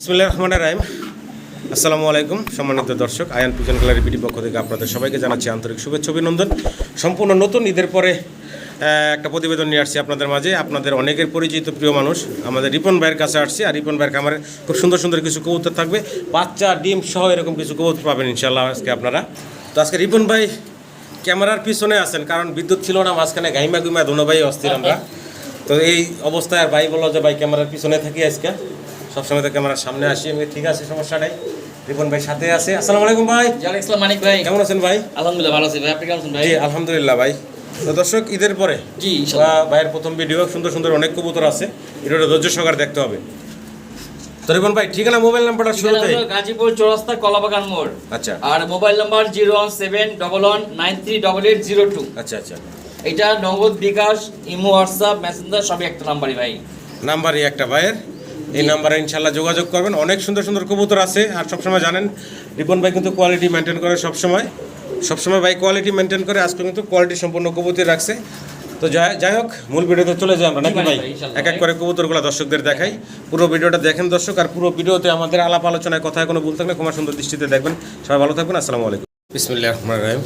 বিসমিল্লাহির রহমানির রহিম। আসসালামু আলাইকুম সম্মানিত দর্শক, আয়ান পিজন গ্যালারি বিডি পক্ষ থেকে আপনাদের সবাইকে জানাচ্ছি আন্তরিক শুভেচ্ছা অভিনন্দন। সম্পূর্ণ নতুন ঈদের পরে একটা প্রতিবেদন নিয়ে আসছি আপনাদের মাঝে। আপনাদের অনেকের পরিচিত প্রিয় মানুষ আমাদের রিপন ভাইয়ের কাছে আসছি, আর রিপন ভাইয়ের খামারে খুব সুন্দর সুন্দর কিছু কবুতর থাকবে, বাচ্চা ডিম সহ এরকম কিছু কবুতর পাবেন ইনশাআল্লাহ আজকে আপনারা। তো আজকে রিপন ভাই ক্যামেরার পিছনে আছেন, কারণ বিদ্যুৎ ছিল না, মাঝখানে গাইমা গুইমা দোনো ভাই অস্থির আমরা। তো এই অবস্থায় আর ভাই বললো যে ভাই ক্যামেরার পিছনে থাকি আজকে, সবসময় তো ক্যামেরার সামনে আসি আমি। ঠিক আছে, সমস্যা নাই। রিপন ভাই সাথে আছে। আসসালামু আলাইকুম ভাই। আসসালাম মানিক ভাই, কেমন আছেন ভাই? আলহামদুলিল্লাহ ভালো আছি ভাই, আপনি কেমন আছেন ভাই? জি আলহামদুলিল্লাহ ভাই। তো দর্শক, ঈদের পরে জি ইনশাআল্লাহ ভাইয়ের প্রথম ভিডিও, সুন্দর সুন্দর অনেক কবুতর আছে, ভিডিওটা ধৈর্য সহকারে দেখতে হবে। তো রিপন ভাই ঠিকানা, মোবাইল নাম্বারটা শুরুতে। গাজীপুর চৌরাস্তা কলাবাগান মোড়। আচ্ছা। আর মোবাইল নাম্বার 01711938802। আচ্ছা আচ্ছা, এটা নগদ, বিকাশ, ইমো, হোয়াটসঅ্যাপ, মেসেঞ্জার সবই একটা নাম্বারই ভাই। নাম্বারই একটা ভাইয়ের, এই নাম্বারে ইনশাল্লাহ যোগাযোগ করবেন। অনেক সুন্দর সুন্দর কবুতর আছে, আর সবসময় জানেন রিপন ভাই কিন্তু কোয়ালিটি মেনটেন করে সবসময় ভাই কোয়ালিটি মেনটেন করে। আজকে কিন্তু কোয়ালিটি সম্পূর্ণ কবুতর রাখছে। তো যাই হোক, মূল ভিডিওতে চলে যাই আমরা নাকি ভাই? এক এক করে কবুতরগুলো দর্শকদের দেখাই। পুরো ভিডিওটা দেখেন দর্শক, আর পুরো ভিডিওতে আমাদের আলাপ আলোচনায় কথায় কোনো ভুল থাকলে ক্ষমা সুন্দর দৃষ্টিতে দেখবেন। সবাই ভালো থাকবেন। আসসালামু আলাইকুম। বিসমিল্লাহির রহমানির রহিম।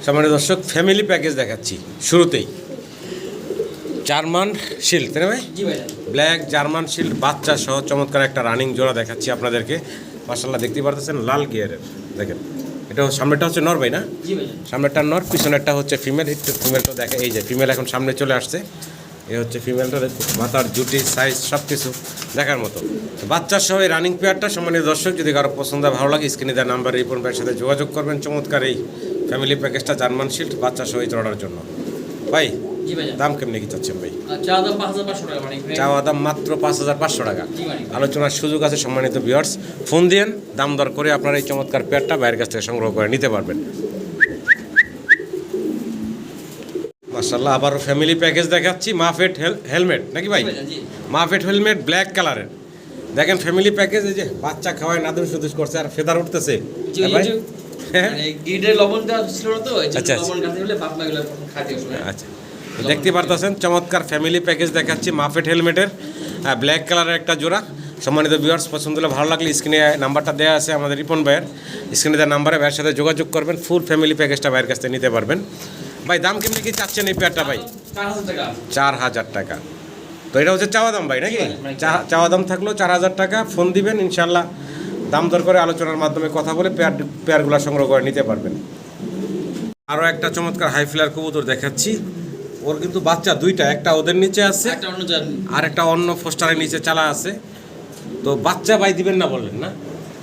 সম্মানিত দর্শক, ফ্যামিলি প্যাকেজ দেখাচ্ছি শুরুতেই। জার্মান শিল্ড, তাই না ভাই? জি ভাই। ব্ল্যাক জার্মান শিল্ড বাচ্চা সহ চমৎকার একটা রানিং জোড়া দেখাচ্ছি আপনাদেরকে। মাশাআল্লাহ, দেখতে পারতেছেন লাল গিয়ারের। দেখেন, এটা সামনেটা হচ্ছে নর ভাই না? জি ভাই। সামনেরটা নর, পিছনেরটা হচ্ছে ফিমেল। একটু ফিমেলটা দেখে, এই যে ফিমেল এখন সামনে চলে আসছে। এই হচ্ছে ফিমেলটা, দেখুন মাথার জুটি, সাইজ সব কিছু দেখার মতো। বাচ্চার সহ এই রানিং পেয়ারটা সম্মানিত দর্শক, যদি কারো পছন্দ ভালো লাগে স্ক্রিনে দেওয়া নাম্বার রিপন ভাইয়ের সাথে যোগাযোগ করবেন। চমৎকার এই ফ্যামিলি প্যাকেজটা জার্মান শিল্ড বাচ্চা সহ জোড়ার জন্য। ভাই জি ভাই। দাম কেমনি কি চাচ্ছেন ভাই? চা দাম 5500 টাকা মানিক ভাই। চাওয়া দাম মাত্র 5500 টাকা। জি মানিক ভাই। আলোচনার সুযোগ আছে সম্মানিত ভিউয়ার্স। ফোন দিয়েন, দাম দর করে আপনারা এই চমৎকার পেয়ারটা ভাইয়ের কাছ থেকে সংগ্রহ করে নিতে পারবেন। মাশাআল্লাহ, আবারও ফ্যামিলি প্যাকেজ দেখাচ্ছি। মাফেট হেলমেট নাকি ভাই? জি। মাফেট হেলমেট ব্ল্যাক কালারের। দেখেন ফ্যামিলি প্যাকেজ, এই যে বাচ্চা খাওয়ায় নাদুস সুদুস করছে আর ফেদার উঠতেছে। জি ভাই মানে গিডের লবণটা ছিল না তো, এই যে আচ্ছা, লবণ গাছে হলে বাপ মাগুলো খাতে আসলে। আচ্ছা, দেখতে পারতেছেন চমৎকার ফ্যামিলি প্যাকেজ দেখাচ্ছি মাফেট হেলমেটের ব্ল্যাক কালারের একটা জোড়া। সম্মানিত ভিউয়ার্স, পছন্দ হলে ভালো লাগলে স্ক্রিনে নাম্বারটা দেওয়া আছে আমাদের রিপন ভাইয়ের, স্ক্রিনে দেওয়া নাম্বারে ভাইয়ের সাথে যোগাযোগ করবেন। ফুল ফ্যামিলি প্যাকেজটা ভাইয়ের কাছ থেকে নিতে পারবেন। ভাই দাম কেমনি কি চাচ্ছেন এই পেয়ারটা ভাই? 4000 টাকা। 4000 টাকা। তো এটা হচ্ছে চাওয়া দাম ভাই নাকি? চাওয়া দাম থাকলেও 4000 টাকা। ফোন দিবেন, ইনশাল্লাহ দাম দর করে আলোচনার মাধ্যমে কথা বলে পেয়ারগুলো সংগ্রহ করে নিতে পারবেন। আরও একটা চমৎকার হাই ফ্লায়ার কবুতর দেখাচ্ছি। ওর কিন্তু বাচ্চা দুইটা, একটা ওদের নিচে আছে আর একটা অন্য ফোস্টারের নিচে চালা আছে। তো বাচ্চা ভাই দিবেন না বললেন না?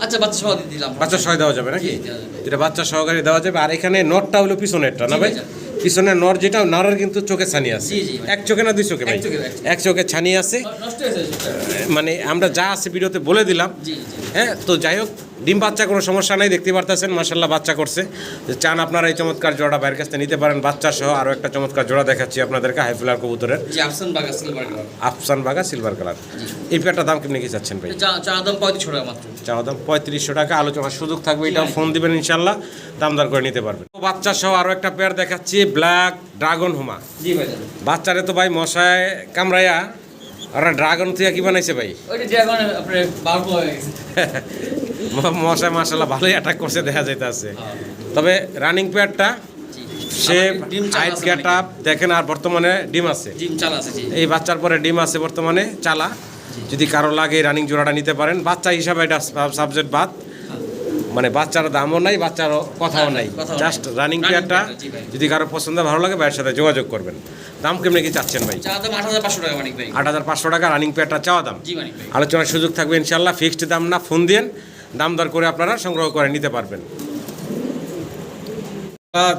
আচ্ছা, বাচ্চা সহ দিয়ে দিলাম। বাচ্চা সহ দেওয়া যাবে নাকি? জি, দেওয়া যাবে। এটা বাচ্চা সহকারে দেওয়া যাবে। আর এখানে নরটা হলো পিছনেরটা না জি ভাই? ভাই। পিছনের নর, যেটা নরের কিন্তু চোখে ছানি আছে। জি, জি ভাই। এক চোখে না দুই চোখে ভাই? এক চোখে, এক চোখে ছানি আছে। নষ্ট হয়েছে সেটা। মানে আমরা যা আছে ভিডিওতে বলে দিলাম। জি জি। হ্যাঁ, তো যাই হোক, ডিম বাচ্চা কোনো সমস্যা নাই, দেখতে পারতেছেন মাশাআল্লাহ বাচ্চা করছে। যে চান আপনারা এই চমৎকার জোড়া বাইরের কাছ থেকে নিতে পারেন বাচ্চা সহ। আরও একটা চমৎকার জোড়া দেখাচ্ছি আপনাদেরকে হাই ফ্লায়ার কবুতরের, জি আফসান বাগা সিলভার কালার। আফসান বাগা সিলভার কালার। এই পেয়ারটার দাম কেমনি কি চাচ্ছেন ভাই? চা দাম 3500 টাকা মাত্র। চাওয়া দাম 3500 টাকা। আলোচনার সুযোগ থাকবে, এটাও ফোন দিবেন ইনশাল্লাহ দাম দর করে নিতে পারবেন। বাচ্চা সহ আরও একটা পেয়ার দেখাচ্ছি, ব্ল্যাক ড্রাগন হুমা। জি ভাই। বাচ্চারে তো ভাই মশায় কামড়াইয়া ওরা ড্রাগন থেকে কি বানাইছে ভাই? ওইটা ড্রাগন আপনার বাল্ব হয়ে গেছে। মশায় মাশাআল্লাহ ভালোই অ্যাটাক করছে দেখা যাইতেছে। তবে রানিং পেয়ারটা সে হাইট গেট আপ দেখেন, আর বর্তমানে ডিম আছে, ডিম চালা আছে। জি। এই বাচ্চার পরে ডিম আছে বর্তমানে চালা। যদি কারো লাগে রানিং জোড়াটা নিতে পারেন। বাচ্চা হিসাবে এটা সাবজেক্ট বাদ, মানে বাচ্চার দামও নাই, বাচ্চার কথাও নাই, জাস্ট রানিং পেয়ারটা। যদি কারো পছন্দ ভালো লাগে ভাইয়ের সাথে যোগাযোগ করবেন। দাম কেমনি কি চাচ্ছেন ভাই? চা দাম 8500 টাকা মানিক ভাই। 8500 টাকা রানিং পেয়ারটা চাওয়া দাম। জি মানিক ভাই। আলোচনার সুযোগ থাকবে ইনশাল্লাহ, ফিক্সড দাম না, ফোন দিন, দাম দর করে আপনারা সংগ্রহ করে নিতে পারবেন।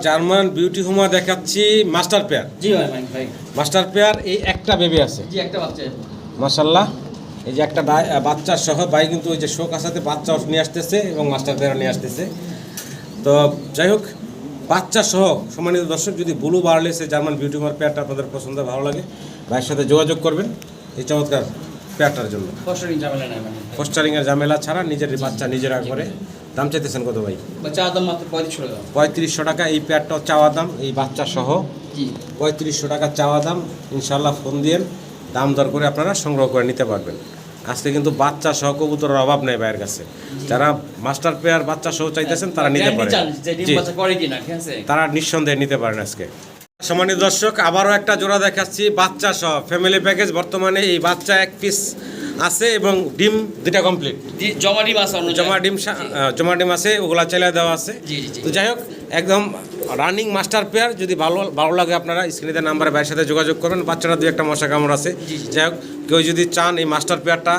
জার্মান বিউটি হুমা দেখাচ্ছি মাস্টার পেয়ার। জি ভাই মানিক ভাই। মাস্টার পেয়ার, এই একটা বেবি আছে জি একটা বাচ্চা। মাশাআল্লাহ। এই যে একটা বাচ্চা সহ ভাই কিন্তু ওই যে শোক আসাতে বাচ্চাও নিয়ে আসতেছে এবং মাস্টার পেয়ারও নিয়ে আসতেছে। তো যাই হোক, বাচ্চা সহ সম্মানিত দর্শক, যদি ব্লু বার্লেসে জার্মান বিউটি হুমার পেয়ারটা আপনাদের পছন্দ ভালো লাগে ভাইয়ের সাথে যোগাযোগ করবেন এই চমৎকার পেয়ারটার জন্য। ফস্টারিং ঝামেলা নাই মানে। ফস্টারিংয়ের ঝামেলা ছাড়া নিজের বাচ্চা নিজেরা করে। দাম চাইতেছেন কত ভাই? চা দাম মাত্র 3500 টাকা। 3500 টাকা এই পেয়ারটাও চাওয়া দাম, এই বাচ্চা সহ জি 3500 টাকা চাওয়া দাম। ইনশাল্লাহ ফোন দিয়ে দাম দর করে আপনারা সংগ্রহ করে নিতে পারবেন। আজকে কিন্তু বাচ্চা সহ কবুতরের অভাব নেই ভাইয়ের কাছে। যারা মাস্টার পেয়ার বাচ্চা সহ চাইতেছেন তারা নিতে পারেন, যে ডিম জি, বাচ্চা করে কিনা, ঠিক আছে? তারা নিঃসন্দেহে নিতে পারেন আজকে। সম্মানিত দর্শক, আবারও একটা জোড়া দেখাচ্ছি বাচ্চা সহ ফ্যামিলি প্যাকেজ। বর্তমানে এই বাচ্চা 1 পিস আছে এবং ডিম 2টা কমপ্লিট। জমা ডিম আছে, অন্য জমা ডিম আছে, ওগুলা চাইলে দেওয়া আছে। জি, জি, জি। তো যাই হোক, একদম রানিং মাস্টার পেয়ার। যদি ভালো লাগে আপনারা স্ক্রিনে নাম্বারে ভাইয়ের সাথে যোগাযোগ করবেন। বাচ্চাটা 2-1টা মশা কামড় আছে। জি, জি। যাই হোক, কেউ যদি চান এই মাস্টার পেয়ারটা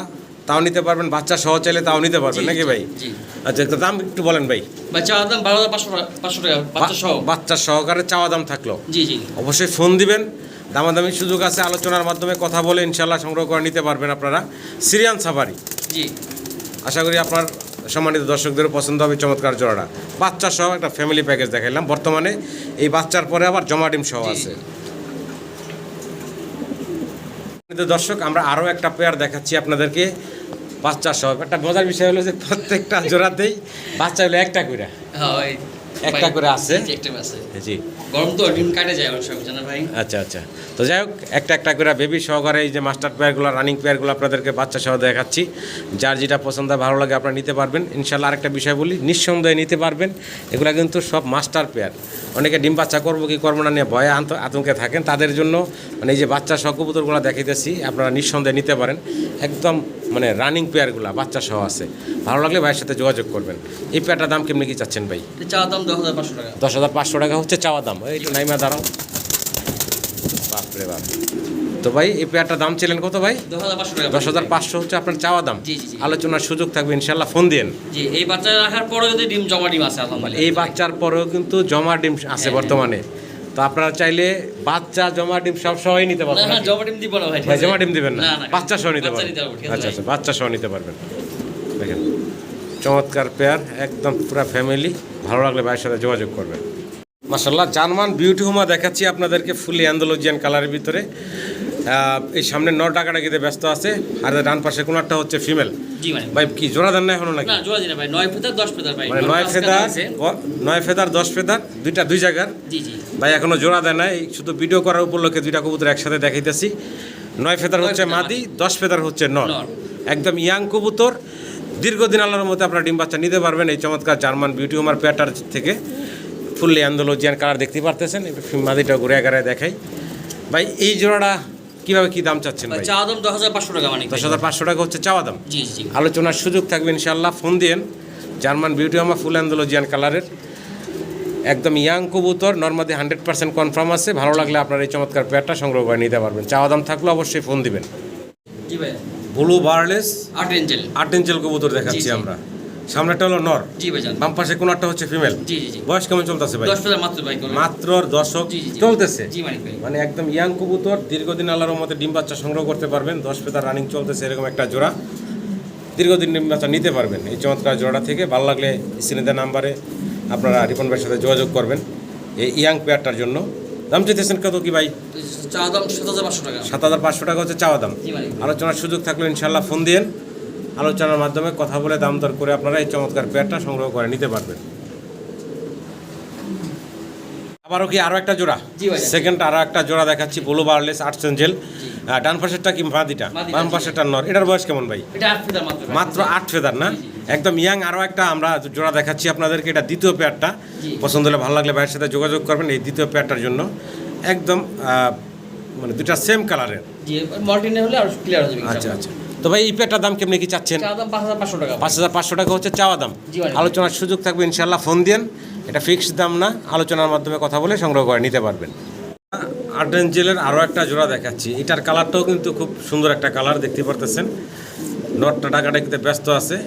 তাও নিতে পারবেন, বাচ্চা সহ চাইলে তাও নিতে পারবেন, নাকি ভাই? জি। আচ্ছা, তো দাম একটু বলেন ভাই। চাওয়া দাম 12,500 টাকা, বাচ্চা সহ। বাচ্চা সহকারে চাওয়া দাম থাকলো। জি, জি। অবশ্যই ফোন দিবেন, দামাদামি সুযোগ আছে, আলোচনার মাধ্যমে কথা বলে ইনশাল্লাহ সংগ্রহ করে নিতে পারবেন আপনারা। সিরিয়ান সাফারি, জি। আশা করি আপনার সম্মানিত দর্শকদেরও পছন্দ হবে চমৎকার জোড়াটা। বাচ্চা সহ একটা ফ্যামিলি প্যাকেজ দেখাইলাম। বর্তমানে এই বাচ্চার পরে আবার জমা ডিম সহ জি, আছে। জি। দর্শক, আমরা আরও একটা পেয়ার দেখাচ্ছি আপনাদেরকে বাচ্চা সহ। একটা মজার বিষয় হলো যে প্রত্যেকটা জোড়াতেই বাচ্চা হলো একটা করে, হ্যাঁ, একটা করে আছে। জি, একটা আছে। জি, গরম তো ডিম কাটে যায় অনেক সময়, জানেন ভাই? আচ্ছা আচ্ছা। তো যাই হোক, একটা করে বেবি সহকারে এই যে মাস্টার পেয়ারগুলো, রানিং পেয়ারগুলো আপনাদেরকে বাচ্চা সহ দেখাচ্ছি। যার যেটা পছন্দ ভালো লাগে আপনারা নিতে পারবেন ইনশাল্লাহ। আরেকটা বিষয় বলি, নিঃসন্দেহে নিতে পারবেন। এগুলো কিন্তু সব মাস্টার পেয়ার। অনেকে ডিম বাচ্চা করবো কি করবো না নিয়ে ভয়ে আতঙ্কে থাকেন, তাদের জন্য মানে এই যে বাচ্চা সহ কবুতরগুলো দেখাইতেছি, আপনারা নিঃসন্দেহে নিতে পারেন। একদম মানে রানিং পেয়ারগুলো বাচ্চা সহ আছে। ভালো লাগলে ভাইয়ের সাথে যোগাযোগ করবেন। এই পেয়ারটার দাম কেমনি কি চাচ্ছেন ভাই? চাওয়া দাম 10,500 টাকা। 10,500 টাকা হচ্ছে চাওয়া দাম। এই একটু নাইমা দাঁড়াও, বাপরে বাপ। তো ভাই, এই পেয়ারটার দাম ছিলেন কত ভাই? 10,500 টাকা। 10,500 হচ্ছে আপনার চাওয়া দাম। জি, জি, জি। আলোচনার সুযোগ থাকবে ইনশাল্লাহ, ফোন দিন। জি, এই বাচ্চা রাখার পরে যদি জমা ডিম আছে আলহামদুলিল্লাহ। এই বাচ্চার পরেও কিন্তু জমা ডিম আছে বর্তমানে। তো আপনারা চাইলে বাচ্চা জমা ডিম সব সহই নিতে পারবেন। না, জমা ডিম দিব না ভাই। ভাই, জমা ডিম দিবেন না, না, না, বাচ্চা সহ নিতে বাচ্চা পারবেন। নিতে পারবো, ঠিক আছে আচ্ছা ভাই? আচ্ছা, বাচ্চা সহ নিতে পারবেন। দেখেন, চমৎকার পেয়ার, একদম পুরো ফ্যামিলি। ভালো লাগলে ভাইয়ের সাথে যোগাযোগ করবেন। মাশাআল্লাহ, জার্মান বিউটি হুমা দেখাচ্ছি আপনাদেরকে, ফুলি অ্যান্ডালুজিয়ান কালারের ভিতরে। এই সামনে নর ডাকাডাকিতে ব্যস্ত আছে, আর ডান পাশে কোনারটা হচ্ছে ফিমেল। জি মানে ভাই, কি জোড়া দেন না এখনো নাকি? না, জোড়া দিনা ভাই। 9 ফেদার 10 ফেদার ভাই। মানে 9 ফেদার 10 ফেদার, দুই জায়গার। জি, জি। ভাই এখনো জোড়া দেয় নাই, শুধু ভিডিও করার উপলক্ষে 2টা কবুতর একসাথে দেখাইতেছি। 9 ফেদার হচ্ছে মাদি, 10 ফেদার হচ্ছে নর। একদম ইয়াং কবুতর, দীর্ঘদিন আল্লাহর মধ্যে আপনারা ডিম বাচ্চা নিতে পারবেন এই চমৎকার জার্মান বিউটি হুমার পেয়ারটার থেকে। ফুললি অ্যান্ডালুজিয়ান কালার দেখতে পারতেছেন। একটু মাদিটা ঘুরে আগারে দেখাই। ভাই, এই জোড়াটা কিভাবে কি দাম চাচ্ছেন ভাই? চাওয়া দাম 10,500 টাকা মানে। 10,500 টাকা হচ্ছে চাওয়া দাম। জি, জি। আলোচনার সুযোগ থাকবে ইনশাআল্লাহ, ফোন দিন। জার্মান বিউটি হুমা ফুল অ্যান্ডালুজিয়ান কালারের, একদম ইয়াং কবুতর, নর্মাদি 100% কনফার্ম আছে। ভালো লাগলে আপনার এই চমৎকার পেয়ারটা সংগ্রহ করে নিতে পারবেন। চাওয়া দাম থাকলে অবশ্যই ফোন দিবেন। জি ভাই। Blue বার্লেস 8 Angel. 8 ইঞ্চেল কবুতর দেখাচ্ছি জি, জি। আমরা। সামনেটা হলো নর, জি ভাই জান। বাম পাশে কোনারটা হচ্ছে ফিমেল। জি, জি, জি। বয়স কেমন চলতেছে ভাই? 10 ফেদার মাত্র ভাই। মাত্র দর্শক জি, জি, জি। চলতেছে। জি মানিক ভাই। মানে একদম ইয়াং কবুতর, দীর্ঘদিন আল্লাহর মধ্যে ডিম বাচ্চা সংগ্রহ করতে পারবেন। 10 ফেদার রানিং চলতেছে এরকম একটা জোড়া, দীর্ঘদিন ডিম বাচ্চা নিতে পারবেন এই চমৎকার জোড়া থেকে। ভালো লাগলে স্ক্রিনে নাম্বারে আপনারা রিপন ভাইয়ের সাথে যোগাযোগ করবেন এই ইয়াং পেয়ারটার জন্য। দাম চাইতেছেন কত কি ভাই? চাওয়া দাম 7,500 টাকা। 7,500 টাকা হচ্ছে চাওয়া দাম। জি মানিক। আলোচনার সুযোগ থাকলে ইনশাল্লাহ ফোন দিন। আলোচনার মাধ্যমে কথা বলে দাম দর করে আপনারা এই চমৎকার পেয়ারটা সংগ্রহ করে নিতে পারবেন। আবারও কি আরও একটা জোড়া? জি ভাই। সেকেন্ড আরও একটা জোড়া দেখাচ্ছি, ব্লু বার্লেস 8 এঞ্জেল। ডান পাশেরটা কি মাদিটা, মাদিটা, বাম জি। পাশেরটা নর। এটার বয়স কেমন ভাই? এটা 8 ফেদার মাত্র ভাই। মাত্র 8 ফেদার না? জি, জি। একদম ইয়াং আরও একটা আমরা জোড়া দেখাচ্ছি আপনাদেরকে। এটা দ্বিতীয় পেয়ারটা। জি। পছন্দ হলে ভালো লাগলে ভাইয়ের সাথে যোগাযোগ করবেন এই দ্বিতীয় পেয়ারটার জন্য। একদম মানে দুটা সেম কালারের। জি, মল্টিনে হলে আরো ক্লিয়ার হয়ে যাবে। আচ্ছা আচ্ছা। তো ভাই, এই পেয়ারটার দাম কেমনি কি চাচ্ছেন? চাওয়া দাম 5,500 টাকা। 5,500 টাকা হচ্ছে চাওয়া দাম। জি ভাই। আলোচনার সুযোগ থাকবে ইনশাল্লাহ, ফোন দিন। এটা ফিক্সড দাম না, আলোচনার মাধ্যমে কথা বলে সংগ্রহ করে নিতে পারবেন। 8 এঞ্জেলের আরও একটা জোড়া দেখাচ্ছি। এটার কালারটাও কিন্তু খুব সুন্দর একটা কালার, দেখতে পারতেছেন। নটটা ডাকাডাকিতে ব্যস্ত আছে,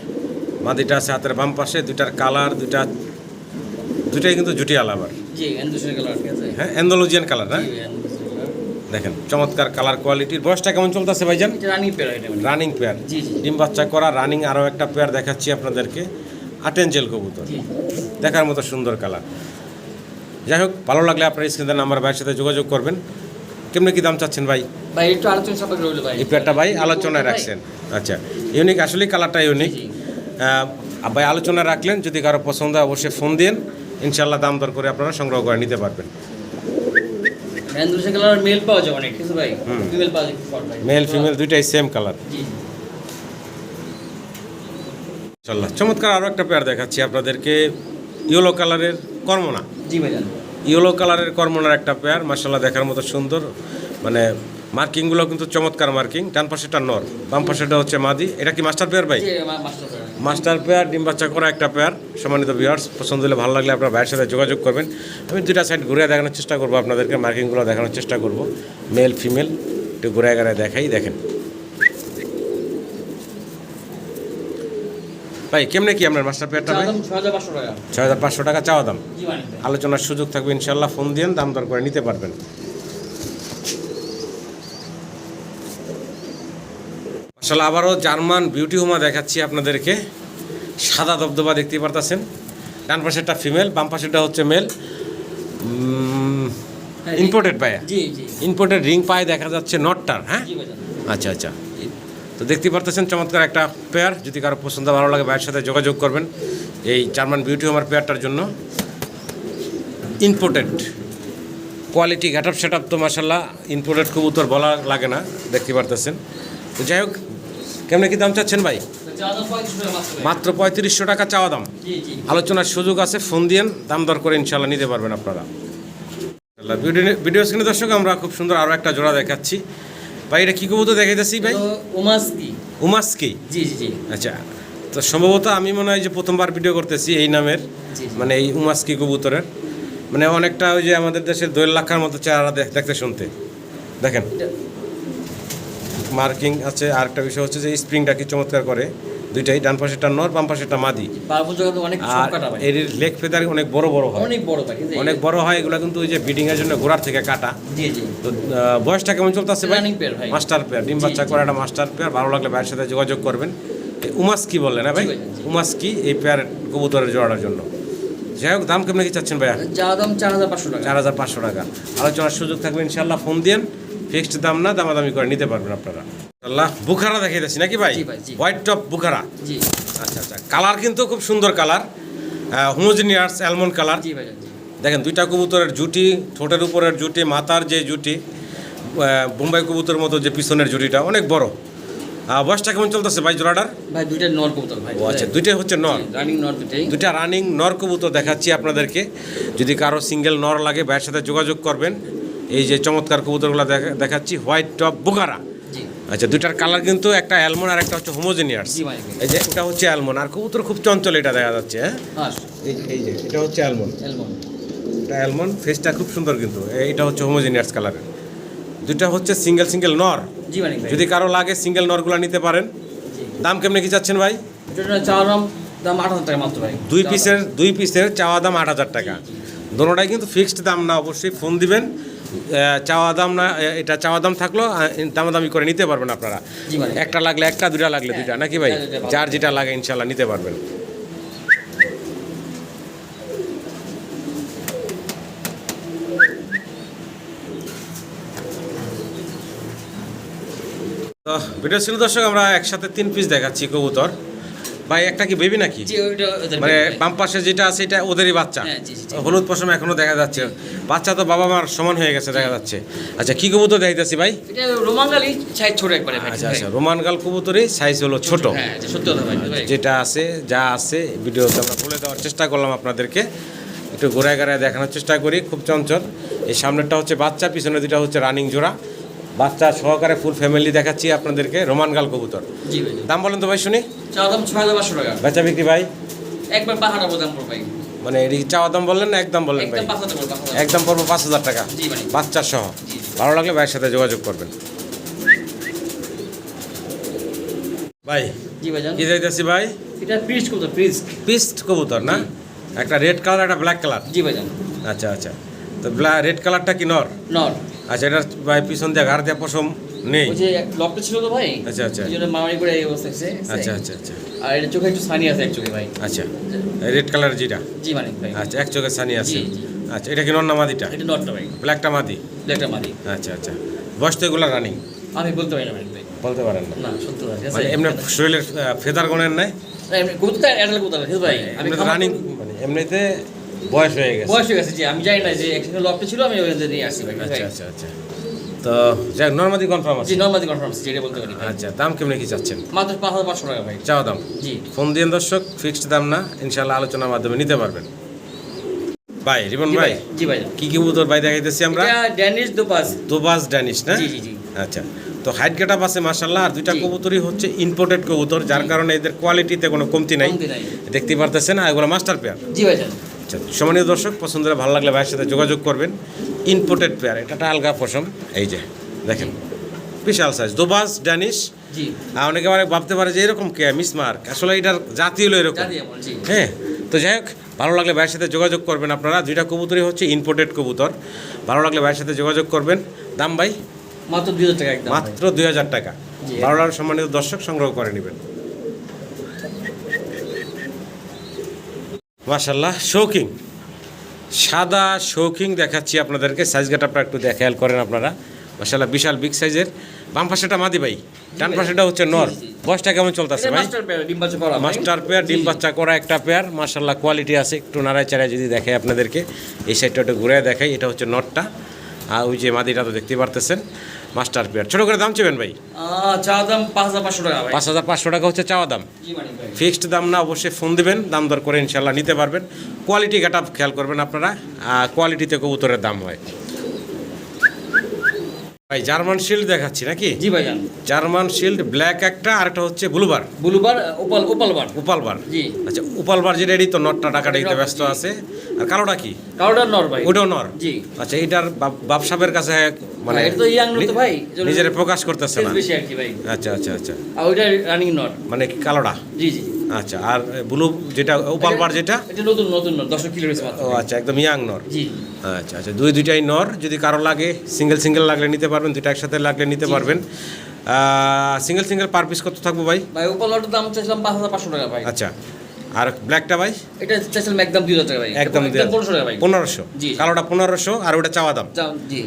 মাদিটা আছে হাতের বাম পাশে। দুইটার কালার দুইটাই কিন্তু জুটিয়াল আবার। জি, এন্ডোসের কালার ঠিক আছে। হ্যাঁ, অ্যান্ডালুজিয়ান কালার না? জি, এন্ডোসের কালার। দেখেন চমৎকার কালার কোয়ালিটির। বয়সটা কেমন চলতেছে ভাইজান? এটা রানিং পেয়ার এটা মানে। Running pair. জি, জি। ডিম বাচ্চা করা রানিং আরও একটা পেয়ার দেখাচ্ছি আপনাদেরকে, 8 এঞ্জেল কবুতর। জি। দেখার মতো সুন্দর কালার। যাই হোক, ভালো লাগলে আপনার স্ক্রিনের নাম্বার ভাইয়ের সাথে যোগাযোগ করবেন। কেমনি কি দাম চাচ্ছেন ভাই? ভাই একটু আলোচনা সাপেক্ষে রইল ভাই। এই পেয়ারটা ভাই আলোচনায় রাখছেন। আচ্ছা, ইউনিক, আসলে কালারটা ইউনিক। জি। ভাই আলোচনা রাখলেন, যদি কারো পছন্দ হয় অবশ্যই ফোন দিন। ইনশাল্লাহ দাম দর করে আপনারা সংগ্রহ করে নিতে পারবেন। কালার মেল পাওয়া যায় অনেক, ঠিক আছে ভাই? ফিমেল পাওয়া যায় ভাই। মেল ফিমেল দুইটাই সেম কালার। জি। ইনশাল্লাহ চমৎকার আরও একটা পেয়ার দেখাচ্ছি আপনাদেরকে, ইয়েলো কালারের কর্মনা। জি ভাইজান। ইয়েলো কালারের কর্মনার একটা পেয়ার, মার্শাল্লাহ দেখার মতো সুন্দর, মানে মার্কিংগুলো কিন্তু চমৎকার মার্কিং। ডান পাশেটা নর, বাম পাশেটা হচ্ছে মাদি। এটা কি মাস্টার পেয়ার ভাই? জি মাস্টার পেয়ার। মাস্টার পেয়ার, ডিম বাচ্চা করা একটা পেয়ার। সম্মানিত ভিউয়ার্স, পছন্দ হলে ভালো লাগলে আপনার ভাইয়ের সাথে যোগাযোগ করবেন। আমি দুইটা সাইড ঘুরে দেখানোর চেষ্টা করবো আপনাদেরকে, মার্কিংগুলো দেখানোর চেষ্টা করব, মেল ফিমেল একটু ঘুরে ঘুরে দেখাই। দেখেন ভাই কেমনে কি আপনার মাস্টার পেয়ারটা ভাই? দাম 6500 টাকা। 6500 টাকা চাওয়া দাম। জি মানিক ভাই। আলোচনার সুযোগ থাকবে ইনশাল্লাহ, ফোন দিয়ে দাম দর করে নিতে পারবেন। আসলে আবারও জার্মান বিউটি হোমা দেখাচ্ছি আপনাদেরকে, সাদা দবদবা দেখতে পারতেছেন। ডান পাশেরটা ফিমেল, বাম পাশেরটা হচ্ছে মেল। ইম্পোর্টেড ভাইয়া? জি জি। ইম্পোর্টেড রিং পায়ে দেখা যাচ্ছে নটটার। হ্যাঁ জি ভাইজান। আচ্ছা আচ্ছা, তো দেখতে পারতেছেন চমৎকার একটা পেয়ার। যদি কারো পছন্দ ভালো লাগে ভাইয়ের সাথে যোগাযোগ করবেন এই জার্মান বিউটি হোমার পেয়ারটার জন্য। ইম্পোর্টেড কোয়ালিটি ঘাটাপ সেটআপ তো মাসাল্লাহ, ইম্পোর্টেড কবুতর বলা লাগে না, দেখতে পারতেছেন। তো যাই হোক, কেমনে কি দাম চাচ্ছেন ভাই? দাম 3500 টাকা মাত্র 3500 টাকা চাওয়া দাম। জি জি। আলোচনার সুযোগ আছে, ফোন দিয়েন, দাম দর করে ইনশাল্লাহ নিতে পারবেন আপনারা। ভিডিও স্ক্রিনে দর্শক আমরা খুব সুন্দর আরও একটা জোড়া দেখাচ্ছি। ভাই এটা কী কবুতর দেখাইতেছি ভাই? ওমাস্কি। উমাস্কি? জি জি জি। আচ্ছা, তো সম্ভবত আমি মনে হয় যে প্রথমবার ভিডিও করতেছি এই নামের, জি। মানে এই উমাস্কি কবুতরের। মানে অনেকটা ওই যে আমাদের দেশের দোয়েল লাখার মতো চেহারা দেখতে শুনতে। দেখেন মার্কিং আছে। আর একটা বিষয় হচ্ছে যে স্প্রিংটা কি চমৎকার করে, দুইটাই, ডান পাশেরটা নর, বাম পাশেরটা মাদি। পারফুল জগতে অনেক আর সব কাটা ভাই। এর লেগ ফেদার অনেক বড় বড় হয়, অনেক বড় ভাই। অনেক বড় হয়। এগুলো কিন্তু ওই যে ব্রিডিংয়ের জন্য ঘোড়ার থেকে কাটা। জি জি। তো বয়সটা কেমন চলতেছে ভাই? রানিং পেয়ার ভাই। মাস্টার পেয়ার, ডিম বাচ্চা করা একটা মাস্টার পেয়ার। ভালো লাগলে ভাইয়ের সাথে যোগাযোগ করবেন। উমাস্কি বললেন না ভাই? জি ভাই, জি। উমাস্কি এই পেয়ার কবুতরের জোড়ার জন্য। যাই হোক, দাম কেমন কি চাচ্ছেন ভাইয়া? যাওয়া দাম 4500 টাকা। 4500 টাকা। আলোচনার সুযোগ থাকবে ইনশাল্লাহ, ফোন দিন। ফিক্সড দাম না, দামাদামি করে নিতে পারবেন আপনারা। আল্লাহ বুখারা দেখাই দিচ্ছি নাকি ভাই? জি ভাই, জি। White top Bukhara. জি। আচ্ছা আচ্ছা, কালার কিন্তু খুব সুন্দর কালার, হোমোজিনিয়াস অ্যালমন্ড কালার। জি ভাই জি। দেখেন দুইটা কবুতরের জুটি, ঠোঁটের উপরের জুটি, মাথার যে জুটি, বোম্বাই কবুতরের মতো যে পিছনের জুটিটা অনেক বড়। বয়সটা কেমন চলতেছে ভাই জোড়াটার? ভাই দুইটা নর কবুতর ভাই। ও আচ্ছা, দুইটাই হচ্ছে নর। রানিং নর দুইটাই। দুইটা রানিং নর কবুতর দেখাচ্ছি আপনাদেরকে। যদি কারো সিঙ্গেল নর লাগে ভাইয়ের সাথে যোগাযোগ করবেন। এই যে চমৎকার কবুতরগুলো দেখাচ্ছি, হোয়াইট টপ বুখারা। জি। আচ্ছা, দুইটার কালার কিন্তু একটা অ্যালমন্ড আর একটা হচ্ছে হোমোজিনিয়াস। জি ভাই। এই যে এটা হচ্ছে অ্যালমন্ড, আর কবুতর খুব চঞ্চল এটা দেখা যাচ্ছে। হ্যাঁ, হ্যাঁ। এই যে এটা হচ্ছে অ্যালমন্ড, এলমন। এটা অ্যালমন্ড, ফেসটা খুব সুন্দর কিন্তু। এটা হচ্ছে হোমোজিনিয়াস কালারের। দুইটা হচ্ছে সিঙ্গেল নর। জি ভাই। যদি কারো লাগে সিঙ্গেল নরগুলো নিতে পারেন। জি। দাম কেমনে কি চাচ্ছেন ভাই? এটা চাওয়া দাম 8000 টাকা মাত্র ভাই। দুই পিসের চাওয়া দাম 8000 টাকা। দোনোটাই কিন্তু ফিক্সড দাম না, অবশ্যই ফোন দিবেন। চাওয়া দাম না, এটা চাওয়া দাম থাকলেও দামাদামি করে নিতে পারবেন আপনারা। জি ভাই। একটা লাগলে একটা, দুইটা লাগলে দুইটা, নাকি ভাই? হ্যাঁ, ভালো। যার যেটা লাগে ইনশাল্লাহ নিতে পারবেন। তো ভিডিও ছিল দর্শক, আমরা একসাথে 3 পিস দেখাচ্ছি কবুতর। ভাই একটা কি বেবি নাকি? জি ওইটা ওদের মানে ভাই। বাম পাশে যেটা আছে এটা ওদেরই বাচ্চা। হ্যাঁ, জি, জি, জি। হলুদ পশম এখনো দেখা যাচ্ছে। বাচ্চা তো বাবা মার সমান হয়ে গেছে দেখা যাচ্ছে। আচ্ছা, কি কবুতর দেখাইতেছি ভাই? এটা রোমাঙ্গালি সাইজ ছোট একবারে ভাই। আচ্ছা আচ্ছা, রোমান গাল কবুতরই সাইজ হলো ছোট। হ্যাঁ, এটা সত্য কথা ভাই। যেটা আছে যা আছে ভিডিওতে আমরা বলে দেওয়ার চেষ্টা করলাম আপনাদেরকে। একটু ঘোরায় ঘোরায় দেখানোর চেষ্টা করি, খুব চঞ্চল। এই সামনেরটা হচ্ছে বাচ্চা, পিছনে দুটা হচ্ছে রানিং জোড়া। বাচ্চা সহকারে ফুল ফ্যামিলি দেখাচ্ছি আপনাদেরকে, রোমান গাল কবুতর। জি ভাই। দাম বলেন তো ভাই শুনি। চাওয়া দাম 6500 টাকা। বেচা বিক্রি ভাই? একবার পাহাড়া দাম পড়বে ভাই। মানে এটি চাওয়া দাম বললেন না একদম বললেন ভাই? একদম 5000 পড়বে 5000। একদম পড়বো 5000 টাকা, জি ভাই। বাচ্চা সহ। জি। ভালো লাগলে ভাইয়ের সাথে যোগাযোগ করবেন। ভাই জি ভাইজান। কি যাইতেছি ভাই? এটা প্রিস্ট কবুতর, প্রিস্ট। পিস্ট কবুতর না? একটা রেড কালার, একটা ব্ল্যাক কালার। জি ভাইজান। আচ্ছা আচ্ছা, তো রেড কালারটা কি নর? নর। আচ্ছা, এটা ভাই পিছন দিয়ে ঘাড় দিয়ে পশম নেই? ওই যে লকটা ছিল তো ভাই। আচ্ছা আচ্ছা এই জন্য মামারি করে এই অবস্থা হয়েছে। আচ্ছা আচ্ছা আচ্ছা আর এটা চোখে একটু সানি আছে এক চোখে ভাই। আচ্ছা, রেড কালার যেটা? জি মানিক ভাই। আচ্ছা, এক চোখে সানি আছে। জি, জি। আচ্ছা, এটা কি নর না মাদিটা? এটা নটটা ভাই। ব্ল্যাকটা মাদি? একটা মারি। আচ্ছা আচ্ছা, বয়স তো এগুলো রানিং আমি বলতে পারি না মানিক ভাই। বলতে পারেন না? না সত্য কথা ঠিক আছে। মানে এমনি শরীরের ফেদার গণের নাই? না, এমনি কবুতর এটাল কবুতর ঠিক ভাই। আমি রানিং মানে এমনিতে বয়স হয়ে গেছে। বয়স হয়ে গেছে জি। আমি জানি না যে একসাথে লকটা ছিল, আমি ওই নিয়ে আসছি ভাই। আচ্ছা আচ্ছা আচ্ছা, তো যাই নর্মাদি কনফার্ম আছে। জি নর্মালি কনফার্ম যেটা বলতে পারি ভাই। আচ্ছা, দাম কেমনি কি চাচ্ছেন? মাত্র 5500 টাকা ভাই। চাওয়া দাম। জি ফোন দিয়ে দর্শক, ফিক্সড দাম না, ইনশাল্লাহ আলোচনার মাধ্যমে নিতে পারবেন। ভাই রিপন জি ভাই, জি ভাই। কি কবুতর ভাই দেখাইতেছি আমরা? এটা ড্যানিশ দুপাস। দুবাস ড্যানিশ না? জি জি জি। আচ্ছা, তো হাইট গেটআপ আছে মাশাআল্লাহ, আর দুইটা জি। কবুতরই হচ্ছে ইম্পোর্টেড কবুতর, যার কারণে এদের কোয়ালিটিতে কোনো কমতি নাই, কমতি নাই। দেখতে পারতেছেন। আর এগুলো মাস্টার পেয়ার। জি ভাই জান। আচ্ছা, সম্মানিত দর্শক, পছন্দ হলে ভালো লাগলে ভাইয়ের সাথে যোগাযোগ করবেন। ইম্পোর্টেড পেয়ার, এটা একটা আলগা পশম। এই যে দেখেন, বিশাল সাইজ দুবাস ড্যানিশ। জি আর অনেকে মানে ভাবতে পারে যে এরকম কে মিসমার্ক, আসলে এটার জাতি হলো এরকম। জানি এমন জি। হ্যাঁ, তো যাই হোক, ভালো লাগলে ভাইয়ের সাথে যোগাযোগ করবেন আপনারা। দুইটা কবুতরই হচ্ছে ইম্পোর্টেড কবুতর। ভালো লাগলে ভাইয়ের সাথে যোগাযোগ করবেন। দাম ভাই মাত্র 2000 টাকা একদম। মাত্র 2000 টাকা। জি। ভালো লাগলে সম্মানিত দর্শক সংগ্রহ করে নেবেন। মাশাল্লাহ, শৌকিং, সাদা শৌকিং দেখাচ্ছি আপনাদেরকে। সাইজ গাটাপটা একটু খেয়াল করেন আপনারা। মাশাল্লাহ, বিশাল বিগ সাইজের। বাম পাশেটা মাদি ভাই, ডান পাশেটা হচ্ছে নর। জি, জি। বয়সটা কেমন চলতেছে এটা ভাই? মাস্টার পেয়ার ডিম বাচ্চা করা ভাই। মাস্টার পেয়ার, ডিম জি, জি। বাচ্চা করা একটা পেয়ার। মাশাল্লাহ, কোয়ালিটি আছে। একটু নাড়ায় চাড়ায় যদি দেখাই আপনাদেরকে, এই সাইডটা একটু ঘুরে দেখাই। এটা হচ্ছে নটটা, আর ওই যে মাদিটা তো দেখতে পারতেছেন। Master pair. ছোটো করে দাম চেবেন ভাই? চা দাম 5500 টাকা ভাই। 5500 টাকা হচ্ছে চাওয়া দাম। জি মানিক ভাই। ফিক্সড দাম না, অবশ্যই ফোন দিবেন, দাম দর করে ইনশাল্লাহ নিতে পারবেন। কোয়ালিটি গাটা খেয়াল করবেন আপনারা, কোয়ালিটিতে কবুতরের দাম হয়। ভাই জার্মান শিল্ড দেখাচ্ছি নাকি? জি ভাই জান। জার্মান শিল্ড ব্ল্যাক একটা, আর একটা হচ্ছে ব্লুবার, ব্লুবার ওপালবার। উপালবার। জি। আচ্ছা, উপালবার যেটা, এটি তো নটটা টাকা দিতে ব্যস্ত আছে। আর কালোটা কি? কালোটার নর ভাই। ওটাও নর। জি। আচ্ছা, এটার বাপসাবের কাছে মানে এটা তো ইয়াং নর তো ভাই। নিজের প্রকাশ করতেছে না। বেশি আর কি ভাই। আচ্ছা আচ্ছা আচ্ছা, আর ওইটা রানিং নর। মানে কি কালোটা? জি জি। আচ্ছা, আর ব্লু যেটা উপালবার যেটা? এটা নতুন নতুন নর 10 কিলো হয়েছে মাত্র। ও আচ্ছা, একদম ইয়াং নর। জি। আচ্ছা আচ্ছা, দুইটাই নর। যদি কারো লাগে, সিঙ্গেল সিঙ্গেল লাগলে নিতে পারবেন, দুইটা একসাথে লাগলে নিতে পারবেন। সিঙ্গেল সিঙ্গেল পার পিস কত থাকবো ভাই? ভাই ওপালটার দাম চাইছিলাম 5500 টাকা ভাই। আচ্ছা, আর ব্ল্যাকটা ভাই? এটা চাইছিলাম একদম 2000 টাকা ভাই। একদম 1500 টাকা ভাই। 1500। জি। কালোটা 1500, আর ওটা চাওয়া দাম। জি।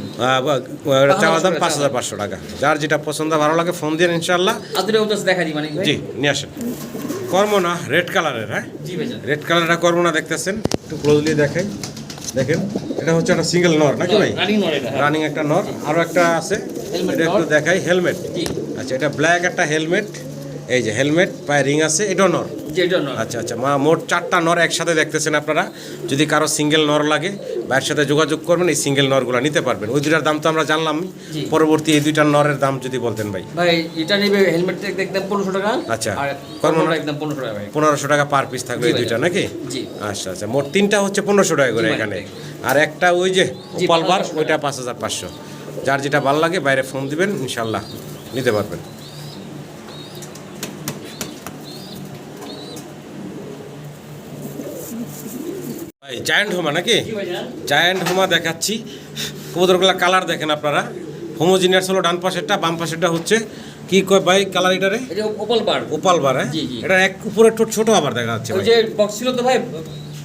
ওটা চাওয়া দাম 5500 5500 টাকা। যার যেটা পছন্দ ভালো লাগে ফোন দিয়ে ইনশাল্লাহ। আদরে ওটা দেখা দি মানে ভাই। জি, নিয়ে আসেন। কর্ম না, রেড কালারের। হ্যাঁ, জি ভাই জান। রেড কালারটা কর্ম না দেখতেছেন, একটু ক্লোজলি দেখাই। দেখেন, এটা হচ্ছে একটা সিঙ্গেল নর নাকি ভাই? রানিং নর এটা। রানিং একটা নর, আরও একটা আছে, Helmet এটা একটু নর। দেখাই। হেলমেট। জি। আচ্ছা, এটা ব্ল্যাক একটা হেলমেট। এই যে হেলমেট, পায়ে রিং আছে, এটাও নর। জি এটা নর। আচ্ছা আচ্ছা, মোট 4টা নর একসাথে দেখতেছেন আপনারা। যদি কারো সিঙ্গেল নর লাগে, ভাইয়ের সাথে যোগাযোগ করবেন, এই সিঙ্গেল নরগুলো নিতে পারবেন। ওই দুটার দাম তো আমরা জানলাম। জি। পরবর্তী এই দুইটার নরের দাম যদি বলতেন ভাই। ভাই এটা নেবে হেলমেট একদম 1500 টাকা। আচ্ছা। আর কর্মটা? কর্মটা একদম 1500 টাকা ভাই। 1500 টাকা পার পিস থাকবে জি এই ভাই। দুইটা নাকি? জি। আচ্ছা আচ্ছা, মোট 3টা হচ্ছে 1500 টাকা করে জি ভাই। এখানে। আর একটা ওই যে জি, পালবার, 5500 ওইটা 5500। যার যেটা ভালো লাগে বাইরে ফোন দিবেন, ইনশাল্লাহ নিতে পারবেন। ভাই জায়ান্ট হোমা নাকি? জি ভাই জান। জায়ান্ট হোমা দেখাচ্ছি। কবুতরগুলা কালার দেখেন আপনারা। হোমোজিনিয়াস হলো ডান পাশেরটা, বাম পাশেরটা হচ্ছে কি কয় ভাই কালার এটারে? এটা ওপালবার। ওপালবার। হ্যাঁ, জি, জি। এটা এক উপরে একটু ছোট আবার দেখা যাচ্ছে ওই ভাই। যে বক্স ছিল তো ভাই,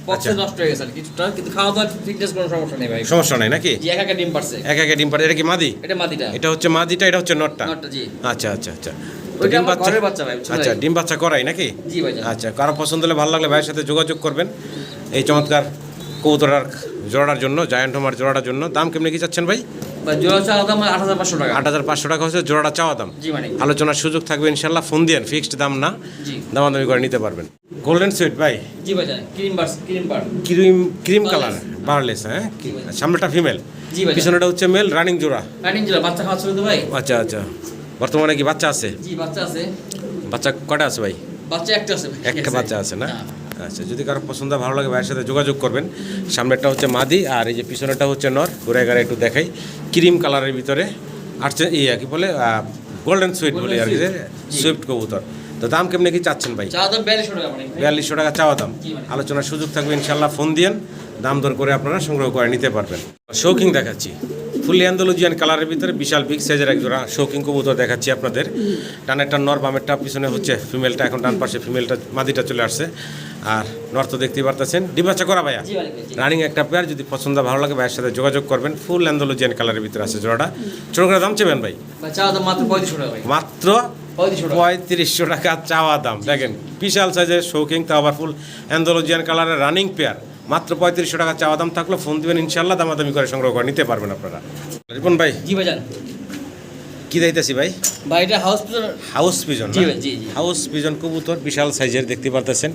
বক্সে আচ্ছা। নষ্ট হয়ে গেছে আর কিছুটা, কিন্তু খাওয়া দাওয়া ফিটনেস কোনো সমস্যা নেই ভাই। সমস্যা নাই নাকি? জি একা ডিম পারছে। এক একে ডিম পাড়ে। এটা কি মাদি? এটা মাদিটা। এটা হচ্ছে মাদিটা, এটা হচ্ছে নটটা। নটটা জি। আচ্ছা আচ্ছা আচ্ছা, তো ওইটা ডিম আমার ঘরের বাচ্চা ভাই, বুঝছেন আচ্ছা, ভাই? ডিম বাচ্চা করাই নাকি? জি ভাই জান। আচ্ছা, কারো পছন্দ হলে ভালো লাগলে ভাইয়ের সাথে যোগাযোগ করবেন এই চমৎকার কবুতরার জোড়াটার জন্য, জায়ান্ট হোমার জোড়াটার জন্য। দাম কেমনি কি চাচ্ছেন ভাই? ভাই জোড়া চাওয়া দাম 8500 টাকা। 8500 টাকা হচ্ছে জোড়াটা চাওয়া দাম। জি মানে। আলোচনার সুযোগ থাকবে ইনশাল্লাহ, ফোন দিয়েন, ফিক্সড দাম না, জি। দামাদামি করে নিতে পারবেন। গোল্ডেন সুইট ভাই, জি ভাই জান। ক্রিম বার। Cream colour, বারলেস। হ্যাঁ, জি ভাই। সামনেটা ফিমেল, জি ভাই। পিছনেটা হচ্ছে মেল, রানিং জোড়া। রানিং জোড়া বাচ্চা খাওয়াচ্ছিল তো ভাই। আচ্ছা আচ্ছা, বর্তমানে কি বাচ্চা আছে? জি বাচ্চা আছে। বাচ্চা কটা আছে ভাই? বাচ্চা একটা আছে ভাই। একটা বাচ্চা আছে না? হ্যাঁ। আচ্ছা, যদি কারো পছন্দ ভালো লাগে ভাইয়ের সাথে যোগাযোগ করবেন। সামনেরটা হচ্ছে মাদি, আর এই যে পিছনেরটা হচ্ছে নর। ঘুরে ঘুরে একটু দেখাই। ক্রিম কালারের ভিতরে আসছে, কি বলে, গোল্ডেন সুইট বলে আর কি, জি। সুইফট কবুতর। তো দাম কেমনি কি চাচ্ছেন ভাই? চাওয়া দাম 4200 টাকা মানে। 4200 টাকা চাওয়া দাম। জি মানে। আলোচনার সুযোগ থাকবে ইনশাল্লাহ, ফোন দিয়েন, দাম দর করে আপনারা সংগ্রহ করে নিতে পারবেন। শৌকিং দেখাচ্ছি, ফুলি অ্যান্ডালুজিয়ান কালারের ভিতরে বিশাল বিগ সাইজের এক জোড়া শৌকিং কবুতর দেখাচ্ছি আপনাদের। ডানেরটা নর, বামেরটা পিছনে হচ্ছে ফিমেলটা। এখন ডান পাশে ফিমেলটা, মাদিটা চলে আসছে। আর নর তো দেখতেই পারতেছেন, ডিম বাচ্চা করা ভাইয়া। জি ভাই জি। রানিং একটা পেয়ার। যদি পছন্দ ভালো লাগে ভাইয়ের সাথে যোগাযোগ করবেন। ফুল অ্যান্ডালুজিয়ান কালারের ভিতরে আছে জোড়াটা। ছোটো করে দাম চেবেন ভাই? ভাই চাওয়া দাম মাত্র 3500 টাকা ভাই। মাত্র 3500 টাকা। 3500 টাকা চাওয়া দাম। দেখেন, বিশাল সাইজের শৌকিং, তা আবার ফুল অ্যান্ডালুজিয়ান কালারের রানিং পেয়ার। মাত্র 3500 টাকা চাওয়া দাম থাকলো, ফোন দিবেন ইনশাল্লাহ, দামাদামি করে সংগ্রহ করে নিতে পারবেন আপনারা। রিপন ভাই, জি ভাই জান। কি দিতেছি ভাই? ভাই এটা হাউস পিজন। House pigeon. জি ভাই, জি জি। হাউস পিজন কবুতর বিশাল সাইজের দেখতে পারতেছেন।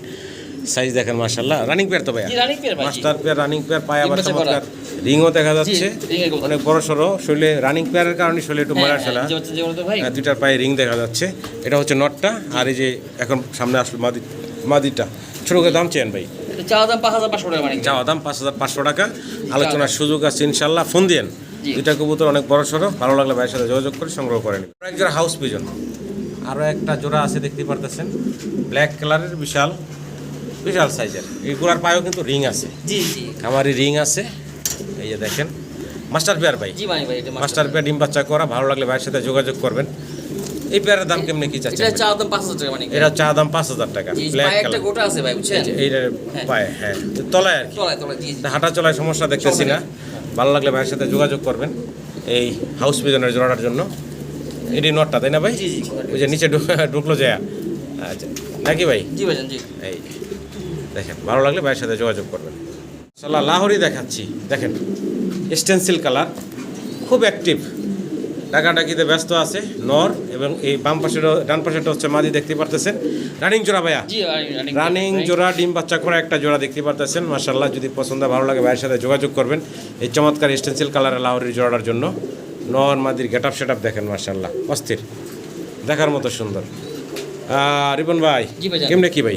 সাইজ দেখেন মাশাআল্লাহ। রানিং পেয়ার তো ভাই? জি রানিং পেয়ার ভাই। মাস্টার পেয়ার, রানিং পেয়ার, পায়ে আবার ডিম বাচ্চা করা। চমৎকার রিংও দেখা যাচ্ছে। জি, রিংয়ের কবুতর। অনেক বড় সড়ো শরীরে রানিং পেয়ারের কারণে শরীরে একটু মরা ফেলা। যেগুলো তো ভাই। দুইটার পায়ে রিং দেখা যাচ্ছে। এটা হচ্ছে নটটা, আর এই যে এখন সামনে আসলো মাদিটা। ছোট করে দাম চেন ভাই? এটা চাওয়া দাম 5500 টাকা মানে। চাওয়া দাম 5500 টাকা। আলোচনার সুযোগ আছে ইনশাল্লাহ, ফোন দিয়েন। জি। দুইটা কবুতর অনেক বড় সড়ো, ভালো লাগলে ভাইয়ের সাথে যোগাযোগ করে সংগ্রহ করে নিন। এক জোড়া হাউস পিজন, আরও একটা জোড়া আছে দেখতে পারতেছেন, ব্ল্যাক কালারের বিশাল বিশাল সাইজের। এইগুলার পায়েও কিন্তু রিং আছে। জি জি। আমারই রিং আছে, এই যে দেখেন। মাস্টার পেয়ার ভাই? জি ভাই ভাই এটা মাস্টার পেয়ার, ডিম বাচ্চা করা। ভালো লাগলে ভাইয়ের সাথে যোগাযোগ করবেন। এই পেয়ারের দাম কেমনে কি চাচ্ছেন? এটা চাওয়া দাম 5000 টাকা মানে। এটা চা দাম 5000 টাকা। জি, ব্ল্যাক পায়ে একটা কালার, গোটা আছে ভাই বুঝছেন? এইটার হ্যাঁ। পায়ে, হ্যাঁ তলায় আর কি। তলায় তলায় জি জি। হাঁটা চলায় সমস্যা দেখতেছি না। ভালো লাগলে ভাইয়ের সাথে যোগাযোগ করবেন এই হাউস পিজনের জোড়াটার জন্য। এটি নটটা, তাই না ভাই? জি জি। ওই যে নিচে ঢুকলো যায়। আচ্ছা, নাকি ভাই? জি ভাইজান জি। এই দেখেন, ভালো লাগলে ভাইয়ের সাথে যোগাযোগ করবেন। সাল্লাহ লাহোরি দেখাচ্ছি, দেখেন স্টেনসিল কালার, খুব অ্যাক্টিভ, ডাকাডাকিতে ব্যস্ত আছে নর, এবং এই বাম পাশেরও ডান পাশেরটা হচ্ছে মাদি দেখতে পারতেছেন। রানিং জোড়া ভাইয়া? জি রানিং জোড়া, ডিম বাচ্চা করা একটা জোড়া দেখতে পারতেছেন। মাশাআল্লাহ, যদি পছন্দ ভালো লাগে ভাইয়ের সাথে যোগাযোগ করবেন এই চমৎকার স্টেনসিল কালারের লাহোরির জোড়াটার জন্য। নর মাদির গেট আপ সেট আপ দেখেন, মাশাআল্লাহ অস্থির, দেখার মতো সুন্দর। রিপন ভাই, জি ভাইজান। কেমনে কি ভাই?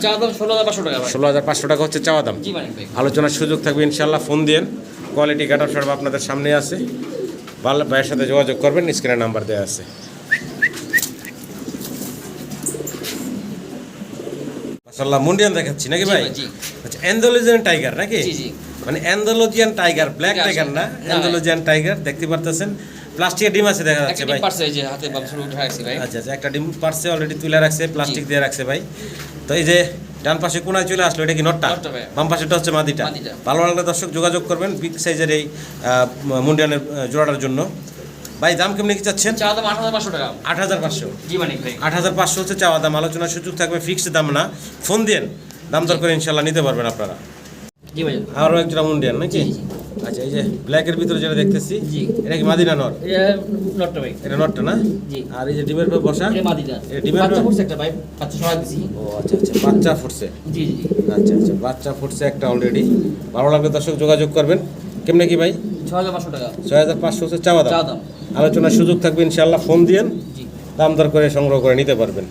চাওয়া দাম 16500 টাকা ভাই। 16500 টাকা হচ্ছে চাওয়া দাম। জি মানে ভাই। আলোচনার সুযোগ থাকবে ইনশাল্লাহ, ফোন দিন। Quality get up set up আপনাদের সামনে আছে, ভালো ভাইয়ের সাথে যোগাযোগ করবেন, স্ক্রিনে নাম্বার দেওয়া আছে। মাশাআল্লাহ মুন্ডিয়ান দেখাচ্ছি নাকি ভাই? জি আচ্ছা, অ্যান্ডালুজিয়ান টাইগার নাকি? জি জি। মানে অ্যান্ডালুজিয়ান টাইগার, ব্ল্যাক জি, টাইগার না, আসলে। অ্যান্ডালুজিয়ান টাইগার দেখতে পারতেছেন। প্লাস্টিকের ডিম আছে দেখা একটা যাচ্ছে ডিম ভাই। পারছে এই যে হাতে বামসুর উঠে রাখছি ভাই। আচ্ছা আচ্ছা, একটা ডিম পারছে অলরেডি তুলে রাখছে, প্লাস্টিক দিয়ে রাখছে ভাই। তো এই যে ডান পাশে কোনায় চলে আসলো, এটা কি নটটা? নটটা ভাই। বাম পাশেটা হচ্ছে মাদিটা। মাদিটা। ভালো লাগলে দর্শক যোগাযোগ করবেন বিগ সাইজের এই মুন্ডিয়ানের জোড়াটার জন্য। ভাই দাম কেমনি কি চাচ্ছেন? চাওয়া দাম 8500 টাকা। 8500। জি মানে ভাই। 8500 হচ্ছে চাওয়া দাম, আলোচনার সুযোগ থাকবে, ফিক্সড দাম না। ফোন দিন, দাম দর করে ইনশাল্লাহ নিতে পারবেন আপনারা। জি ভাই। আরও এক জোড়া মুন্ডিয়ান নাকি? জি, জি। আচ্ছা, এই যে ব্ল্যাকের ভিতরে যেটা দেখতেছি, জি। এটা কি মাদিনা নর? এটা নটটা ভাই। এটা নটটা না? জি। আর এই যে ডিমের উপর বসা, এটা মাদিটা। এটা ডিমের বাচ্চা উপর- ফুটছে একটা ভাই। বাচ্চা সরাই দিছি। ও আচ্ছা আচ্ছা, বাচ্চা ফুটছে। জি জি জি। আচ্ছা আচ্ছা, বাচ্চা ফুটছে একটা অলরেডি। ভালো লাগলে দর্শক যোগাযোগ করবেন। কেমনে কি ভাই? 6500 টাকা। 6500 হচ্ছে চাওয়া দাম। চাওয়া দাম। আলোচনার সুযোগ থাকবে ইনশাল্লাহ, ফোন দিয়েন, জি। দাম দর করে সংগ্রহ করে নিতে পারবেন।